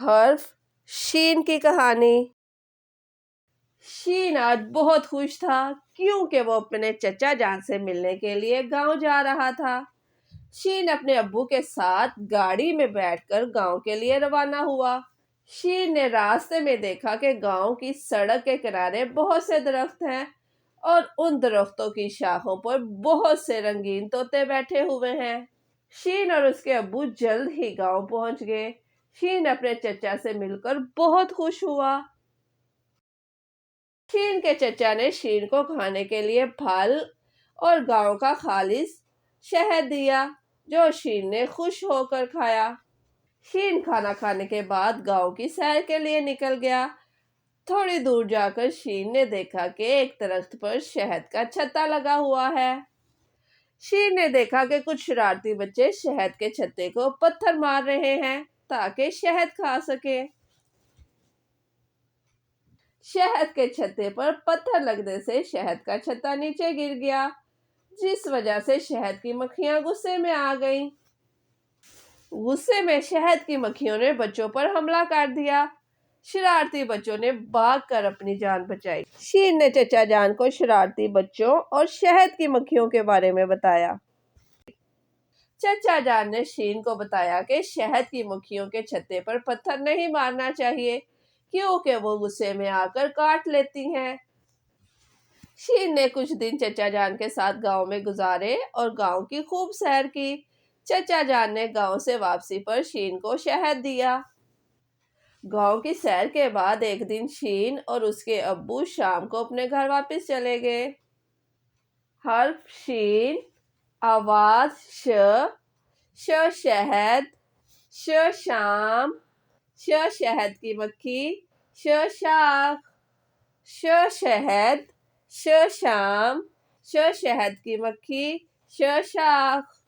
حرف شین کی کہانی۔ شین آج بہت خوش تھا کیونکہ وہ اپنے چچا جان سے ملنے کے لیے گاؤں جا رہا تھا۔ شین اپنے ابو کے ساتھ گاڑی میں بیٹھ کر گاؤں کے لیے روانہ ہوا۔ شین نے راستے میں دیکھا کہ گاؤں کی سڑک کے کنارے بہت سے درخت ہیں اور ان درختوں کی شاخوں پر بہت سے رنگین طوطے بیٹھے ہوئے ہیں۔ شین اور اس کے ابو جلد ہی گاؤں پہنچ گئے۔ شین اپنے چچا سے مل کر بہت خوش ہوا۔ شین کے چچا نے شین کو کھانے کے لیے پھل اور گاؤں کا خالص شہد دیا جو شین نے خوش ہو کر کھایا۔ شین کھانا کھانے کے بعد گاؤں کی سیر کے لیے نکل گیا۔ تھوڑی دور جا کر شین نے دیکھا کہ ایک درخت پر شہد کا چھتا لگا ہوا ہے۔ شین نے دیکھا کہ کچھ شرارتی بچے شہد کے چھتے کو پتھر مار رہے ہیں تاکہ شہد کھا سکے۔ شہد کے چھتے پر پتھر لگنے سے شہد کا چھتا نیچے گر گیا، جس وجہ سے شہد کی مکھیاں غصے میں آ گئیں۔ غصے میں شہد کی مکھیوں نے بچوں پر حملہ کر دیا۔ شرارتی بچوں نے بھاگ کر اپنی جان بچائی۔ شین نے چچا جان کو شرارتی بچوں اور شہد کی مکھیوں کے بارے میں بتایا۔ چچا جان نے شین کو بتایا کہ شہد کی مکھیوں کے چھتے پر پتھر نہیں مارنا چاہیے کیونکہ وہ غصے میں آ کر کاٹ لیتی ہیں۔ شین نے کچھ دن چچا جان کے ساتھ گاؤں میں گزارے اور گاؤں کی خوب سیر کی۔ چچا جان نے گاؤں سے واپسی پر شین کو شہد دیا۔ گاؤں کی سیر کے بعد ایک دن شین اور اس کے ابو شام کو اپنے گھر واپس چلے گئے۔ حرف شین، آواز ش، ش شہد، ش شام، ش شہد کی مکھی، ش شاخ، ش شہد، ش شام، ش شہد کی مکھی، ش شاخ۔